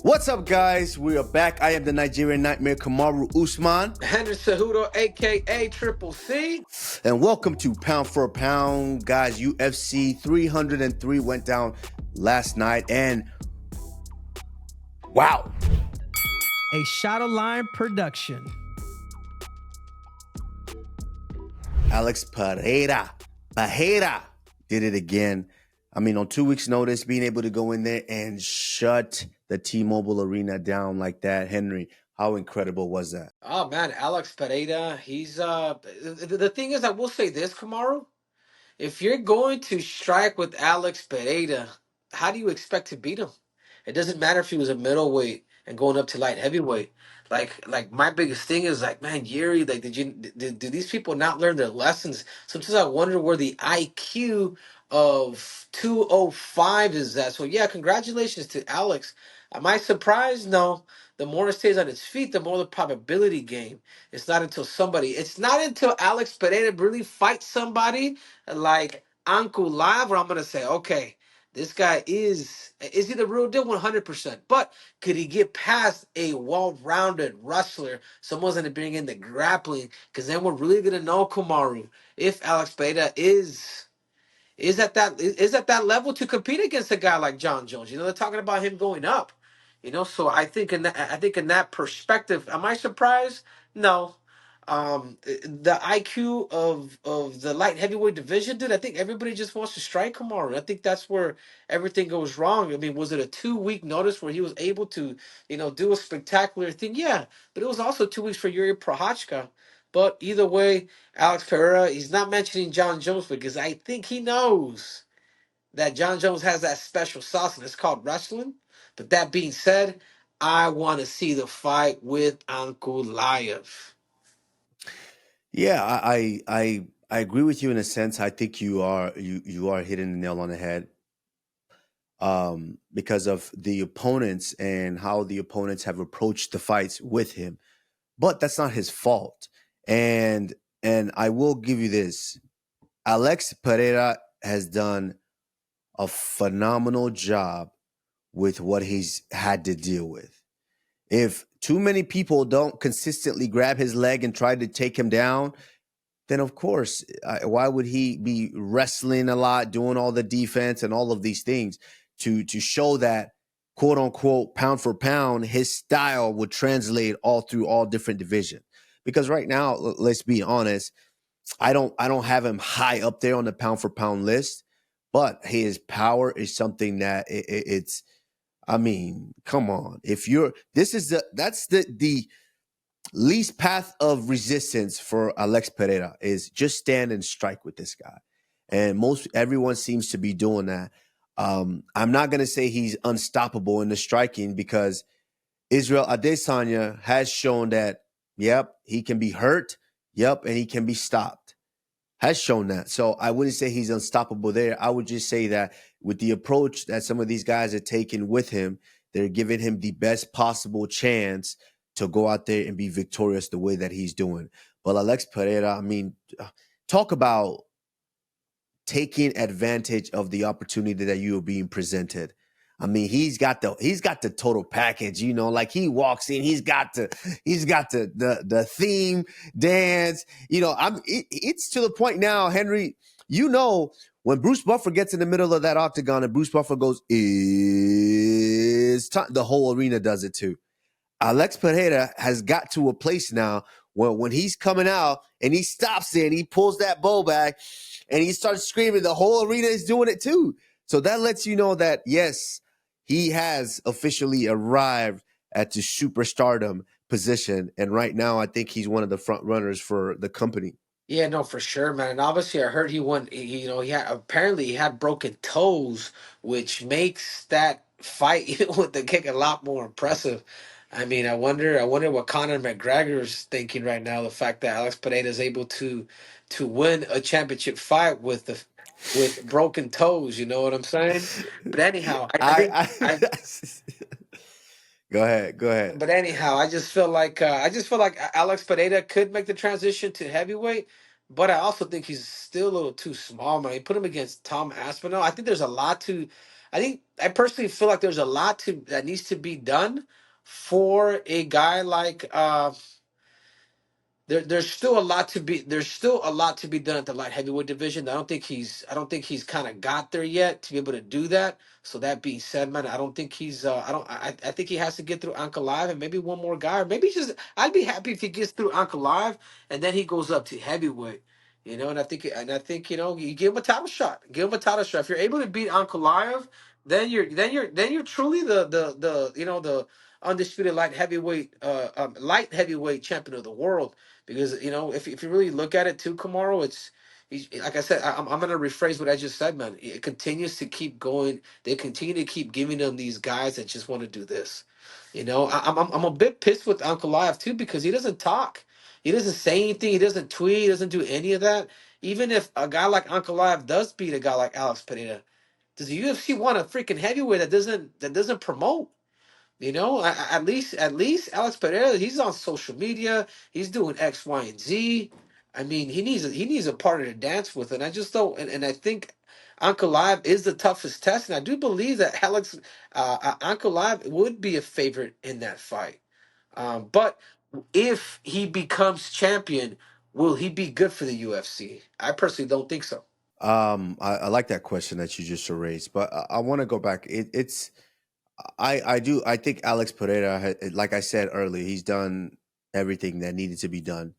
What's up, guys? We are back. I am the Nigerian Nightmare, Kamaru Usman, Henry Cejudo, aka Triple C. and welcome to Pound for Pound, guys. UFC 303 went down last night, and wow, A Shadowline production. Alex Pereira did it again. I mean, on 2 weeks' notice, being able to go in there and shut the T-Mobile Arena down like that. Henry, how incredible was that? Oh man, Alex Pereira. He's the thing is, I will say this, Kamaru. If you're going to strike with Alex Pereira, how do you expect to beat him? It doesn't matter if he was a middleweight and going up to light heavyweight. Like my biggest thing is like, man, Yuri, like, did these people not learn their lessons? Sometimes I wonder where the IQ of 205 is at. So yeah, congratulations to Alex. Am I surprised? No. The more it stays on its feet, the more the probability game. It's not until Alex Pereira really fights somebody like Uncle Live, where I'm gonna say, okay, this guy is he the real deal 100%? But could he get past a well-rounded wrestler? Someone's gonna bring in the grappling, because then we're really gonna know Kamaru if Alex Pereira is at that level to compete against a guy like John Jones. You know, they're talking about him going up. You know, so I think in that perspective, am I surprised? No. The IQ of the light heavyweight division, dude. I think everybody just wants to strike Kamaru. I think that's where everything goes wrong. I mean, was it a 2 week notice where he was able to, do a spectacular thing? Yeah, but it was also 2 weeks for Yuri Prohachka. But either way, Alex Pereira, he's not mentioning John Jones because I think he knows that John Jones has that special sauce and it's called wrestling. But that being said, I want to see the fight with Uncle Liev. Yeah, I agree with you in a sense. I think you are hitting the nail on the head, because of the opponents and how the opponents have approached the fights with him. But that's not his fault. And I will give you this: Alex Pereira has done a phenomenal job with what he's had to deal with. If too many people don't consistently grab his leg and try to take him down, then of course, why would he be wrestling a lot, doing all the defense and all of these things to show that, quote unquote, pound for pound, his style would translate all through all different divisions? Because right now, let's be honest, I don't have him high up there on the pound for pound list, but his power is something that it's. I mean, come on. If you're this is that's the least path of resistance for Alex Pereira is just stand and strike with this guy. And everyone seems to be doing that. I'm not going to say he's unstoppable in the striking, because Israel Adesanya has shown that, yep, he can be hurt. Yep, and he can be stopped. Has shown that. So I wouldn't say he's unstoppable there. I would just say that with the approach that some of these guys are taking with him, they're giving him the best possible chance to go out there and be victorious the way that he's doing. But Alex Pereira, I mean, talk about taking advantage of the opportunity that you are being presented. I mean, he's got the total package, like he walks in, he's got the theme dance, it's to the point now, Henry, when Bruce Buffer gets in the middle of that octagon and Bruce Buffer goes, "It's time," the whole arena does it too. Alex Pereira has got to a place now where when he's coming out and he stops there and he pulls that bow back and he starts screaming, the whole arena is doing it too. So that lets you know that, yes, he has officially arrived at the superstardom position. And right now, I think he's one of the front runners for the company. Yeah, no, for sure, man. And obviously, I heard he won. He had broken toes, which makes that fight with the kick a lot more impressive. I mean, I wonder what Conor McGregor's thinking right now. The fact that Alex Pereira is able to win a championship fight with broken toes. You know what I'm saying? But anyhow, I think I Go ahead. But anyhow, I just feel like Alex Pereira could make the transition to heavyweight, but I also think he's still a little too small, man. You put him against Tom Aspinall. I think there's a lot to I personally feel like there's a lot that needs to be done for a guy like there's still a lot to be done at the light heavyweight division. I don't think he's kind of got there yet to be able to do that. So that being said, man, I don't think he's I think he has to get through Uncle Live and maybe one more guy, or maybe just I'd be happy if he gets through Uncle Live and then he goes up to heavyweight. And I think you give him a title shot. Give him a title shot. If you're able to beat Uncle Live, then you're truly the undisputed light heavyweight champion of the world. Because if you really look at it too, Kamaru, like I said, I'm gonna rephrase what I just said, man. It continues to keep going. They continue to keep giving them these guys that just want to do this. I'm a bit pissed with Uncle Live too because he doesn't talk. He doesn't say anything. He doesn't tweet. He doesn't do any of that. Even if a guy like Uncle Live does beat a guy like Alex Pereira, does the UFC want a freaking heavyweight that doesn't promote? At least Alex Pereira, he's on social media. He's doing X, Y, and Z. I mean, he needs a partner to dance with, and I just don't. And I think Uncle Live is the toughest test, and I do believe that Uncle Live would be a favorite in that fight. But if he becomes champion, will he be good for the UFC? I personally don't think so. I like that question that you just raised, but I want to go back. It's I do I think Alex Pereira, like I said earlier, he's done everything that needed to be done.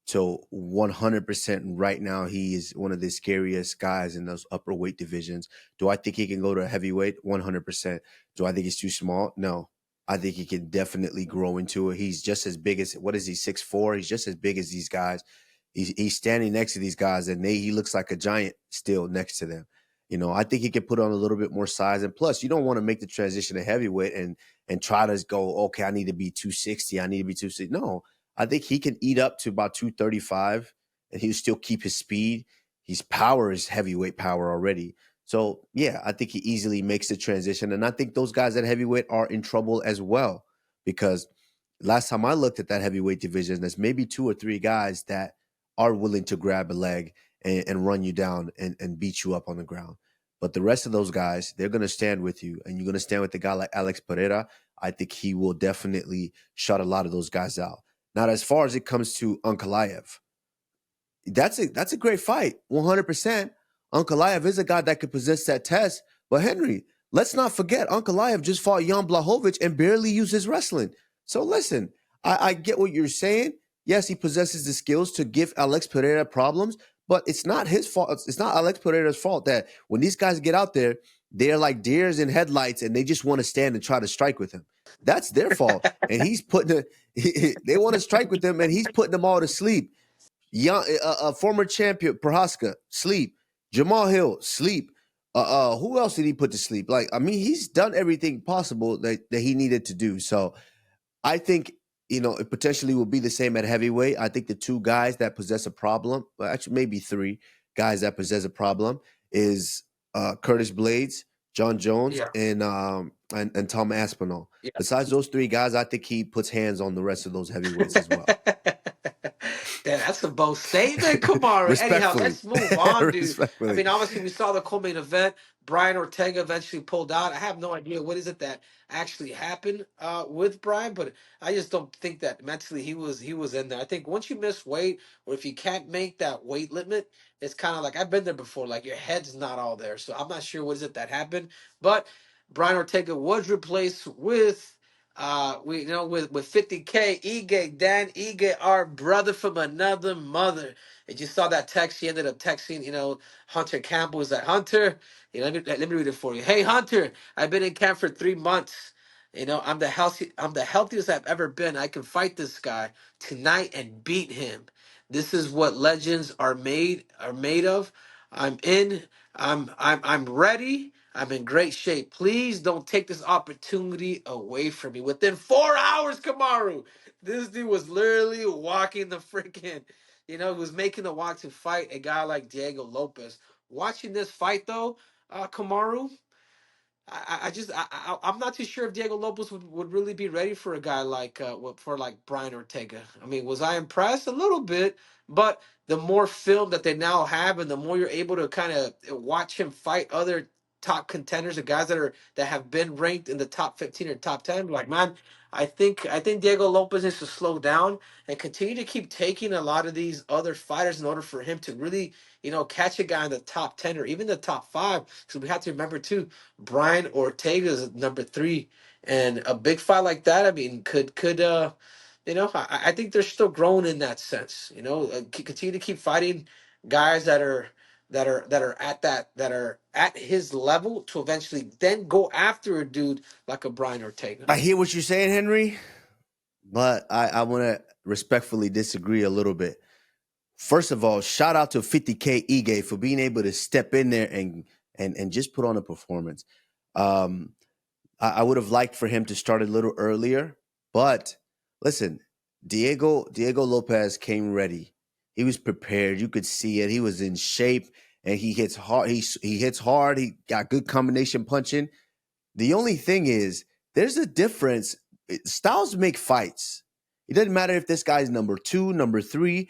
So 100% right now, he is one of the scariest guys in those upper weight divisions. Do I think he can go to heavyweight? 100%. Do I think he's too small? No. I think he can definitely grow into it. He's just as big as, what is he, 6'4"? He's just as big as these guys. He's standing next to these guys, and he looks like a giant still next to them. I think he can put on a little bit more size. And plus, you don't want to make the transition to heavyweight and try to go, okay, I need to be 260. I need to be 260. No, I think he can eat up to about 235 and he'll still keep his speed. His power is heavyweight power already. So, yeah, I think he easily makes the transition. And I think those guys at heavyweight are in trouble as well because last time I looked at that heavyweight division, there's maybe 2 or 3 guys that are willing to grab a leg and run you down and beat you up on the ground. But the rest of those guys, they're going to stand with you. And you're going to stand with a guy like Alex Pereira. I think he will definitely shut a lot of those guys out. Now, as far as it comes to Ankalaev, that's a great fight, 100%. Ankalaev is a guy that could possess that test. But Henry, let's not forget, Ankalaev just fought Jan Blachowicz and barely used his wrestling. So listen, I get what you're saying. Yes, he possesses the skills to give Alex Pereira problems, but it's not his fault. It's not Alex Pereira's fault that when these guys get out there, they're like deers in headlights and they just want to stand and try to strike with him. That's their fault. And he's they want to strike with him and he's putting them all to sleep. Young, a former champion, Prohaska, sleep. Jamal Hill, sleep. Who else did he put to sleep? Like, I mean, he's done everything possible that he needed to do. So I think, it potentially will be the same at heavyweight. I think the 2 guys that possess a problem, well, actually maybe 3 guys that possess a problem is Curtis Blades, John Jones, Yeah, and Tom Aspinall. yeah. Besides those 3 guys, I think he puts hands on the rest of those heavyweights as well. Damn, that's a bold statement, Kamaru. Anyhow, Respectfully. let's move on, dude. I Respectfully. mean, obviously, we saw the co-main event. Brian Ortega eventually pulled out. I have no idea what is it that actually happened with Brian, but I just don't think that mentally he was in there. I think once you miss weight, or if you can't make that weight limit, it's kind of like I've been there before. Like your head's not all there, so I'm not sure what is it that happened. But Brian Ortega was replaced with with 50K, Ige, Dan Ige, our brother from another mother. And you saw that text. He ended up texting, Hunter Campbell. Was that Hunter? Let me read it for you. Hey Hunter, I've been in camp for 3 months. I'm the healthiest I've ever been. I can fight this guy tonight and beat him. This is what legends are made of. I'm in. I'm ready. I'm in great shape. Please don't take this opportunity away from me. Within 4 hours, Kamaru, this dude was literally walking the freaking, he was making the walk to fight a guy like Diego Lopes. Watching this fight though, Kamaru, I'm not too sure if Diego Lopes would really be ready for a guy like Brian Ortega. I mean, was I impressed a little bit? But the more film that they now have, and the more you're able to kind of watch him fight other top contenders, the guys that have been ranked in the top 15 or top 10. Like, man, I think Diego Lopes needs to slow down and continue to keep taking a lot of these other fighters in order for him to really, catch a guy in the top 10 or even the top 5. Because we have to remember too, Brian Ortega is number 3, and a big fight like that, I mean, I think they're still growing in that sense. Continue to keep fighting guys that are at his level to eventually then go after a dude like a Brian Ortega. I hear what you're saying, Henry, but I want to respectfully disagree a little bit. First of all, shout out to 50K Ige for being able to step in there and just put on a performance. I would have liked for him to start a little earlier, but listen, Diego Lopes came ready. He was prepared. You could see it. He was in shape, and he hits hard. He hits hard. He got good combination punching. The only thing is, there's a difference. Styles make fights. It doesn't matter if this guy's number 2, number 3,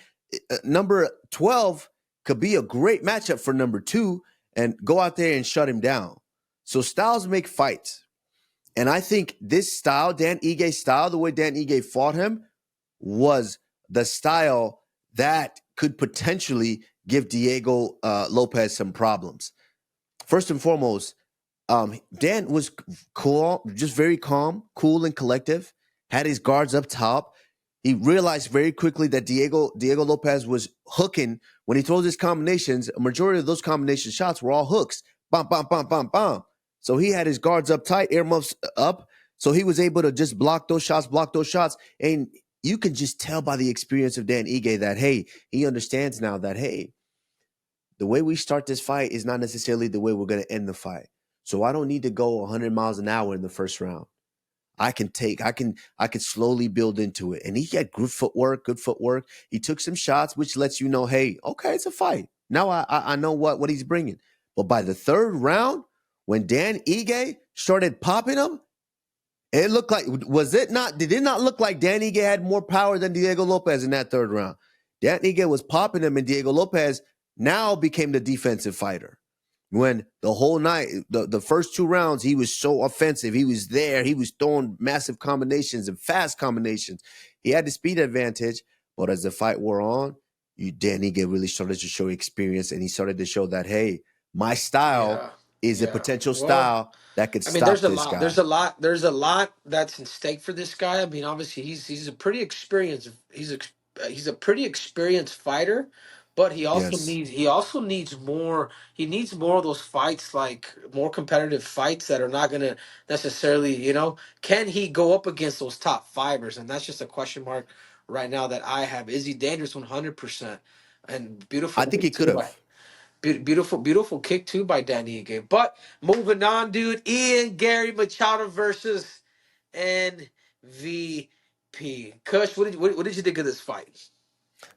number 12 could be a great matchup for number 2 and go out there and shut him down. So styles make fights. And I think this style, Dan Ige style, the way Dan Ige fought him, was the style that could potentially give Diego Lopes some problems. First and foremost, Dan was cool, just very calm, cool and collective, had his guards up top. He realized very quickly that Diego Lopes was hooking. When he throws his combinations, a majority of those combination shots were all hooks. Bam, bam, bam, bam, bam. So he had his guards up tight, earmuffs up. So he was able to just block those shots. And you can just tell by the experience of Dan Ige that, hey, he understands now that, hey, the way we start this fight is not necessarily the way we're going to end the fight. So I don't need to go 100 miles an hour in the first round. I can slowly build into it. And he had good footwork. He took some shots, which lets you know, hey, okay, it's a fight. Now I know what he's bringing. But by the third round, when Dan Ige started popping him, it looked like, did it not look like Dan Ige had more power than Diego Lopes in that third round? Dan Ige was popping him, and Diego Lopes now became the defensive fighter. When the whole night, the first 2 rounds, he was so offensive. He was there. He was throwing massive combinations and fast combinations. He had the speed advantage, but as the fight wore on, Dan Ige really started to show experience, and he started to show that, hey, my style is a potential style that could stop this guy. There's a lot that's in stake for this guy. I mean, obviously he's a pretty experienced he's a pretty experienced fighter, but he also needs more. He needs more of those fights, like more competitive fights that are not going to necessarily, can he go up against those top fibers? And that's just a question mark right now that I have. Is he dangerous 100%? And beautiful. I think he could have. Beautiful kick too by Dan Ige. But moving on, dude. Ian Gary Machado versus MVP. Kush, what did you think of this fight?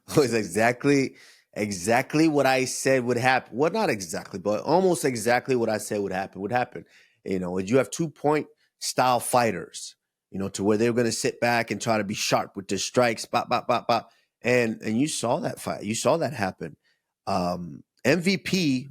It was exactly what I said would happen. Well, not exactly, but almost exactly what I said would happen. You have 2-point style fighters, to where they're going to sit back and try to be sharp with their strikes, bop, bop, bop, bop. And you saw that fight. You saw that happen. MVP,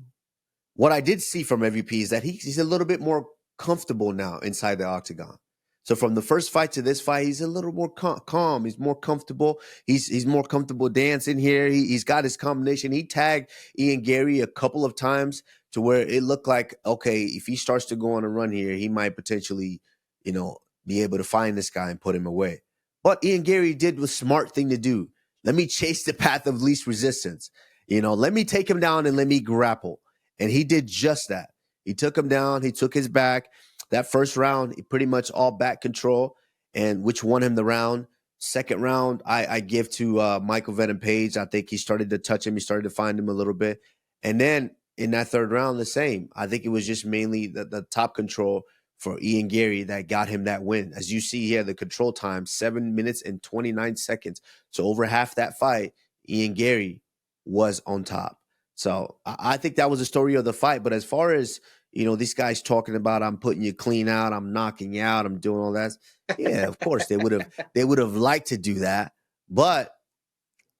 what I did see from MVP is that he's a little bit more comfortable now inside the octagon. So from the first fight to this fight, he's a little more calm. He's more comfortable. He's more comfortable dancing here. He's got his combination. He tagged Ian Gary a couple of times to where it looked like, okay, if he starts to go on a run here, he might potentially, be able to find this guy and put him away. But Ian Gary did the smart thing to do. Let me chase the path of least resistance. Let me take him down and let me grapple. And he did just that. He took him down. He took his back. That first round, he pretty much all back control, and which won him the round. Second round, I give to Michael Venom Page. I think he started to touch him. He started to find him a little bit. And then in that third round, the same. I think it was just mainly the top control for Ian Gary that got him that win. As you see here, the control time, 7 minutes and 29 seconds. So over half that fight, Ian Gary was on top. So I think that was the story of the fight. But as far as, these guys talking about, I'm putting you clean out, I'm knocking you out, I'm doing all that. Yeah, of course they would have liked to do that. But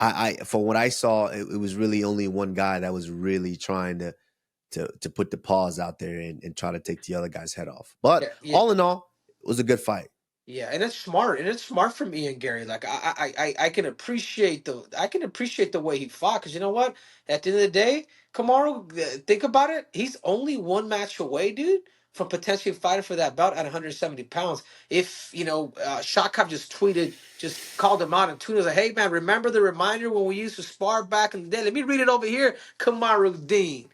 I from what I saw, it was really only one guy that was really trying to put the paws out there and try to take the other guy's head off. But Yeah, all in all, it was a good fight. yeah, and it's smart from Ian Gary. Like I can appreciate the way he fought, because you know what? At the end of the day, Kamaru, think about it. He's only one match away, dude, from potentially fighting for that belt at 170 pounds. If Shakov just called him out and tweeted like, "Hey man, remember the reminder when we used to spar back in the day?" Let me read it over here, Kamaru Dean.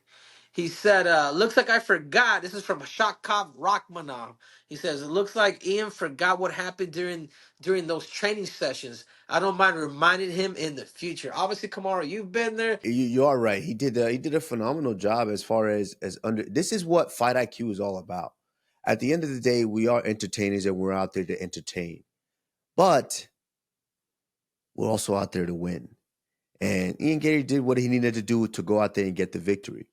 He said, looks like I forgot. This is from Shakov Rachmanov. He says, it looks like Ian forgot what happened during those training sessions. I don't mind reminding him in the future. Obviously, Kamaru, you've been there. You are right. He did a phenomenal job as far as under. This is what fight IQ is all about. At the end of the day, we are entertainers and we're out there to entertain, but we're also out there to win. And Ian Gary did what he needed to do to go out there and get the victory.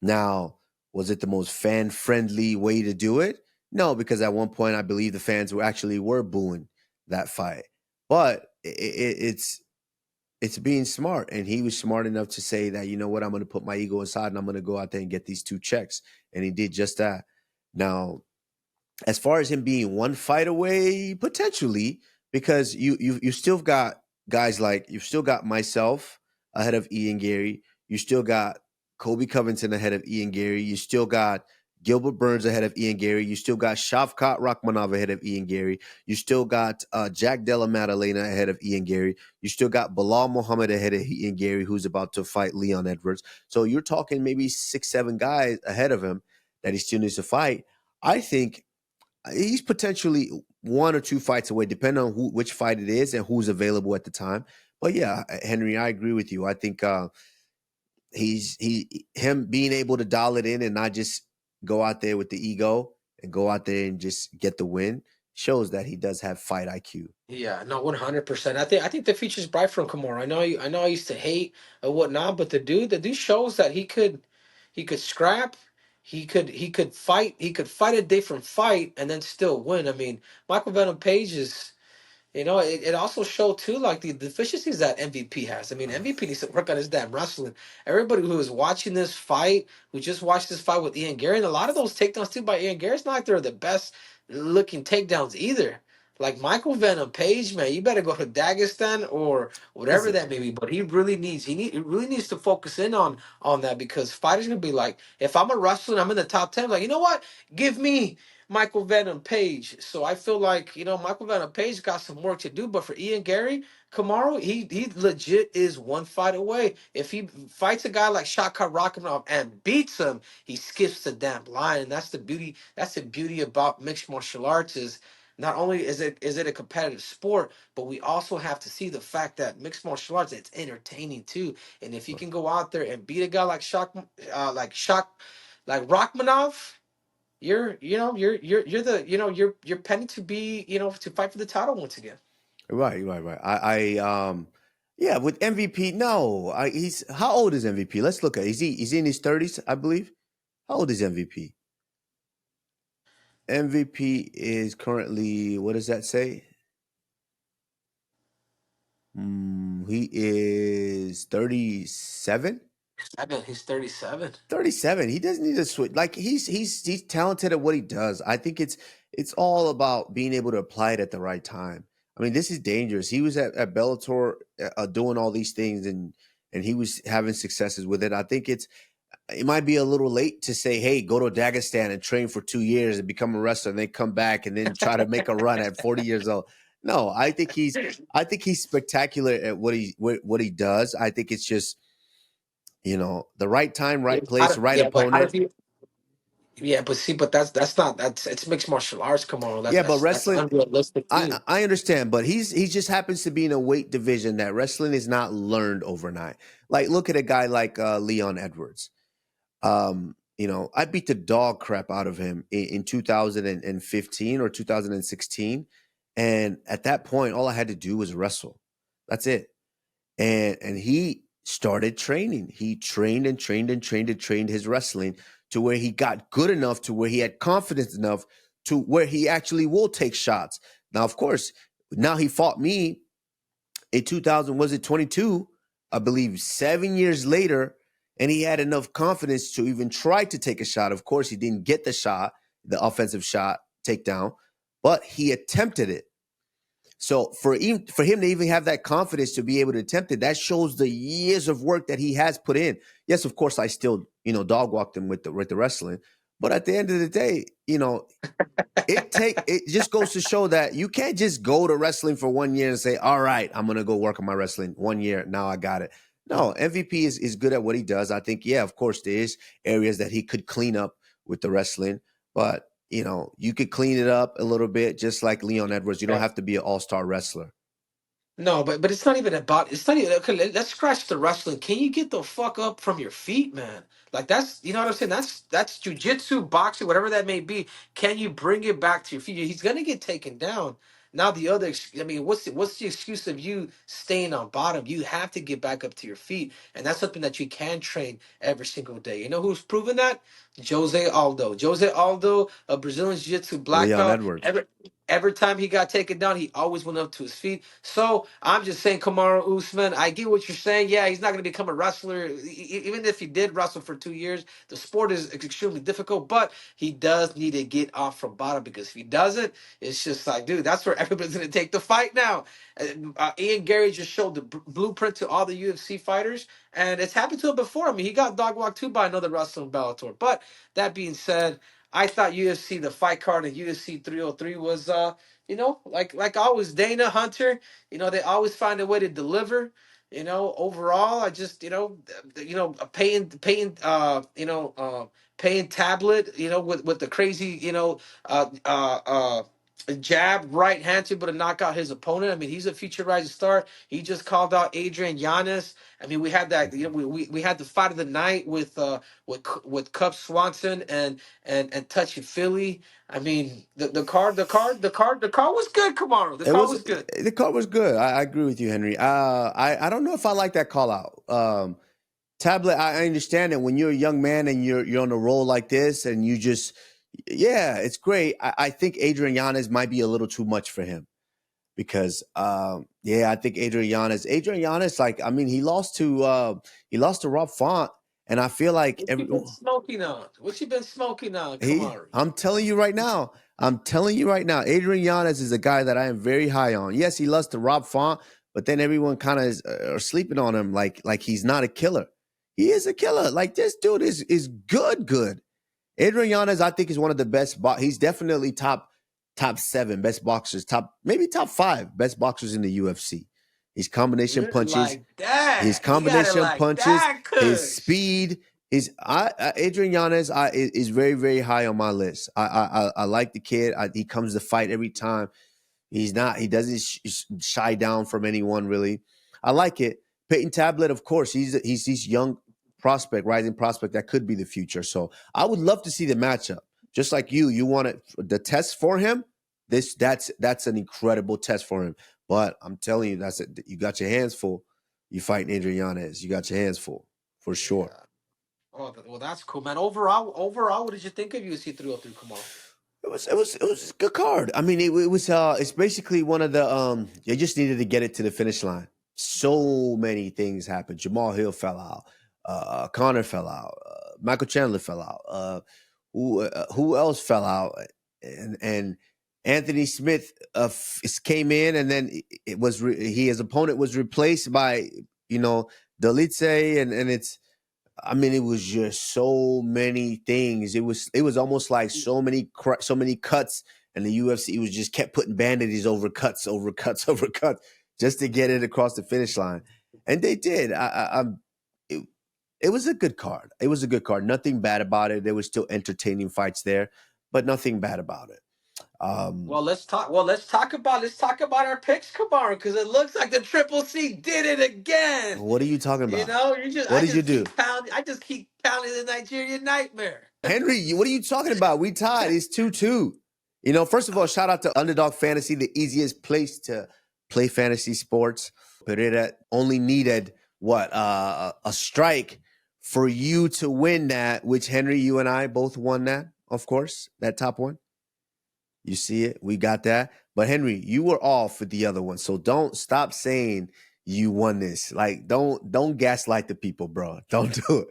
Now, was it the most fan-friendly way to do it? No, because at one point I believe the fans were booing that fight. But it's being smart, and he was smart enough to say that, you know what, I'm going to put my ego aside and I'm going to go out there and get these 2 checks, and he did just that. Now, as far as him being one fight away, potentially, because you still got guys like, you've still got myself ahead of Ian Gary. You still got Kobe Covington ahead of Ian Gary. You still got Gilbert Burns ahead of Ian Gary. You still got Shavkat Rakhmonov ahead of Ian Gary. You still got Jack Della Maddalena ahead of Ian Gary. You still got Bilal Muhammad ahead of Ian Gary, who's about to fight Leon Edwards. So you're talking maybe 6, 7 guys ahead of him that he still needs to fight. I think he's potentially 1 or 2 fights away, depending on which fight it is and who's available at the time. But yeah, Henry, I agree with you. I think him being able to dial it in and not just go out there with the ego and go out there and just get the win shows that he does have fight IQ. Yeah, no, 100%. I think the future's bright from Kamaru. I know I used to hate or whatnot, but the dude shows that he could scrap, he could fight, he could fight a different fight and then still win. I mean, Michael Venom Page is. It also showed too, like the deficiencies that MVP has. I mean, MVP needs to work on his damn wrestling. Everybody who is watching this fight, who just watched this fight with Ian Gary, and a lot of those takedowns too by Ian Gary, it's not like they're the best looking takedowns either. Like Michael Venom Page, man, you better go to Dagestan or whatever Listen, that may be. But he really needs to focus in on that, because fighters gonna be like, if I'm a wrestler and I'm in the top 10, like, you know what? Give me Michael Venom Page. So I feel like, Michael Venom Page got some work to do. But for Ian Gary, Kamaru, he legit is one fight away. If he fights a guy like Shaka Rakhmonov and beats him, he skips the damn line. And that's the beauty. That's the beauty about mixed martial arts is not only is it a competitive sport, but we also have to see the fact that mixed martial arts, it's entertaining too. And if you can go out there and beat a guy like Rakhmonov, you're pending to be, to fight for the title once again. right. Yeah, with MVP, no, he's how old is MVP? Let's look at. Is he in his 30s? I believe. How old is MVP? MVP is currently, what does that say? He is 37. I bet he's 37. 37. He doesn't need to switch. Like he's talented at what he does. I think it's all about being able to apply it at the right time. I mean, this is dangerous. He was at Bellator doing all these things and he was having successes with it. I think it might be a little late to say, hey, go to Dagestan and train for 2 years and become a wrestler and then come back and then try to make a run at 40 years old. No, I think he's spectacular at what he does. I think it's just, the right time, right place, right But how does opponent. he? Yeah, but see, but that's it's mixed martial arts. Come on, that's Yeah, but that's wrestling, unrealistic I too. I understand, but he just happens to be in a weight division that wrestling is not learned overnight. Like look at a guy like Leon Edwards. I beat the dog crap out of him in 2015 or 2016, and at that point, all I had to do was wrestle. That's it. And he started training. He trained and trained and trained and trained his wrestling to where he got good enough to where he had confidence enough to where he actually will take shots. Now, of course, now he fought me in 2000, was it 22? I believe 7 years later, and he had enough confidence to even try to take a shot. Of course, he didn't get the shot, the offensive shot takedown, but he attempted it. So for him to even have that confidence to be able to attempt it, that shows the years of work that he has put in. Yes, of course, I still, dog walked him with the wrestling, but at the end of the day, it just goes to show that you can't just go to wrestling for 1 year and say, all right, I'm gonna go work on my wrestling 1 year. Now I got it. No, MVP is good at what he does. I think, yeah, of course, there is areas that he could clean up with the wrestling, but you could clean it up a little bit, just like Leon Edwards. You don't have to be an all-star wrestler. No, but it's not even about. It's not even. Okay, let's scratch the wrestling. Can you get the fuck up from your feet, man? Like that's, you know what I'm saying. That's jujitsu, boxing, whatever that may be. Can you bring it back to your feet? He's gonna get taken down. Now the other, I mean, what's the excuse of you staying on bottom? You have to get back up to your feet, and that's something that you can train every single day. You know who's proven that? Jose Aldo. Jose Aldo, a Brazilian jiu-jitsu black Leon belt. Edwards. Every time he got taken down, he always went up to his feet. So I'm just saying, Kamaru Usman, I get what you're saying. Yeah, he's not going to become a wrestler. Even if he did wrestle for 2 years, the sport is extremely difficult, but he does need to get off from bottom, because if he doesn't, it's just like, dude, that's where everybody's going to take the fight now. Ian Gary just showed the blueprint to all the UFC fighters, and it's happened to him before. I mean, he got dog walked too by another wrestler in Bellator. But that being said, I thought UFC, the fight card in UFC 303 was, like always, Dana Hunter, they always find a way to deliver. Overall, I just, paying tablet, with the crazy, uh, uh, uh, jab right hand to able to knock out his opponent. I mean, he's a future rising star. He just called out Adrian Yanez. I mean, we had that, we had the fight of the night with Cub Swanson and Touchy Philly. I mean, the card was good, Kamaru. The card was good. The card was good. I agree with you, Henry. I don't know if I like that call out. Tablet, I understand that when you're a young man and you're on a roll like this and you just, yeah, it's great. I think Adrian Yanez might be a little too much for him because, I think Adrian Yanez, like, I mean, he lost to Rob Font, and I feel like What you been smoking on? What you been smoking on, Kamaru? I'm telling you right now. Adrian Yanez is a guy that I am very high on. Yes, he lost to Rob Font, but then everyone kind of are sleeping on him like he's not a killer. He is a killer. Like, this dude is good. Adrian Yanez, I think, is one of the best. He's definitely top 7 best boxers, maybe top 5 best boxers in the UFC. His combination Really punches, like that? his You got it combination like punches, that, his Kush. speed. Adrian Yanez is very, very high on my list. I like the kid. He comes to fight every time. He doesn't shy down from anyone, really. I like it. Peyton Tablet, of course, he's young prospect, rising prospect that could be the future. So I would love to see the matchup. Just like you wanted the test for him. That's an incredible test for him. But I'm telling you, you got your hands full. You fighting Adrian Yanez. You got your hands full for sure. Yeah. Oh, well, that's cool, man. Overall, what did you think of UFC 303, Kamaru? It was a good card. I mean, it's basically one of the you just needed to get it to the finish line. So many things happened. Jamal Hill fell out. Connor fell out. Michael Chandler fell out. Who else fell out? And Anthony Smith came in, and then his opponent was replaced by Delice, and it's. I mean, it was just so many things. It was almost like so many cuts, and the UFC was just kept putting bandages over cuts, just to get it across the finish line, and they did. It was a good card. It was a good card. Nothing bad about it. There was still entertaining fights there, but nothing bad about it. Well, let's talk about our picks, Kamaru, because it looks like the Triple C did it again. What are you talking You about? know, What did you do? I just keep pounding the Nigerian Nightmare. Henry, what are you talking about? We tied. It's 2-2. First of all, shout out to Underdog Fantasy, the easiest place to play fantasy sports. Pereira only needed a strike for you to win that, which Henry, you and I both won that, of course, that top one. You see it? We got that. But Henry, you were off with the other one. So don't stop saying you won this. Like, don't gaslight the people, bro. Don't do it.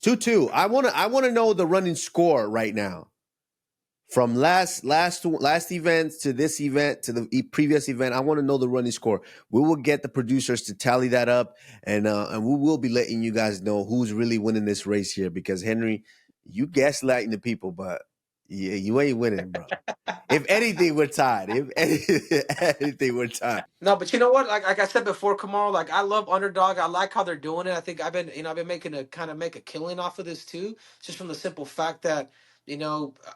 2-2. I wanna know the running score right now. From last event to this event to the previous event, I want to know the running score. We will get the producers to tally that up, and we will be letting you guys know who's really winning this race here. Because Henry, you gaslighting the people, but yeah, you ain't winning, bro. If anything, we're tied. If anything, we're tied. No, but you know what? Like I said before, Kamar, like I love Underdog. I like how they're doing it. I think I've been making a kind of make a killing off of this too, just from the simple fact that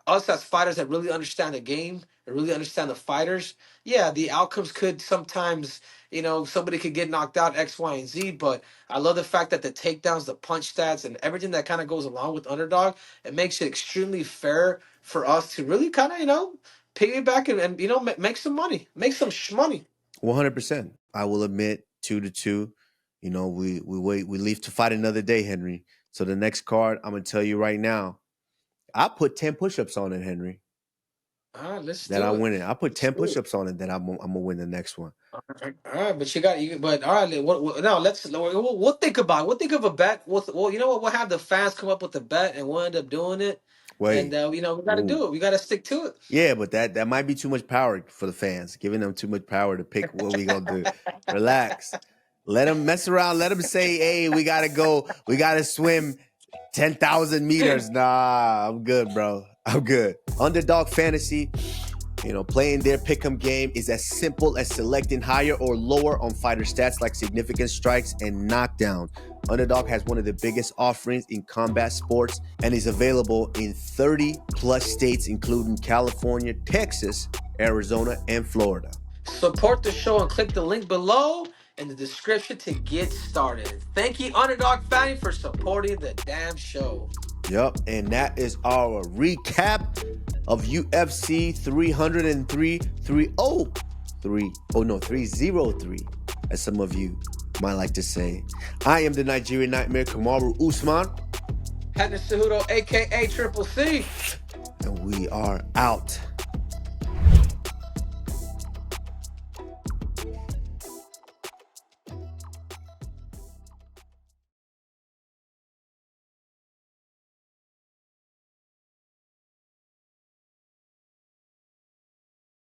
us as fighters that really understand the game and really understand the fighters. Yeah, the outcomes could sometimes, somebody could get knocked out X, Y, and Z. But I love the fact that the takedowns, the punch stats, and everything that kind of goes along with Underdog, it makes it extremely fair for us to really kind of piggyback and make some money, make some money. 100%. I will admit 2-2. We leave to fight another day, Henry. So the next card, I'm gonna tell you right now, I put 10 push-ups on it, Henry. All right, let's That do I it. win it. I put Let's 10 do it. push-ups on it. That I'm gonna win the next one. All right, but but all right. Now we'll think about it. We'll think of a bet. You know what? We'll have the fans come up with a bet, and we'll end up doing it. And Wait. we got to Ooh. do it. We got to stick to it. Yeah, but that might be too much power for the fans. Giving them too much power to pick what we gonna do. Relax. Let them mess around. Let them say, "Hey, we gotta go. We gotta swim 10,000 meters." Nah, I'm good, bro. I'm good. Underdog Fantasy. Playing their pick'em game is as simple as selecting higher or lower on fighter stats like significant strikes and knockdown. Underdog has one of the biggest offerings in combat sports and is available in 30 plus states, including California, Texas, Arizona, and Florida. Support the show and click the link below in the description to get started. Thank you, Underdog family, for supporting the damn show. Yep, and that is our recap of UFC 303, 303, as some of you might like to say. I am the Nigerian Nightmare, Kamaru Usman. Cejudo, aka Triple C. And we are out.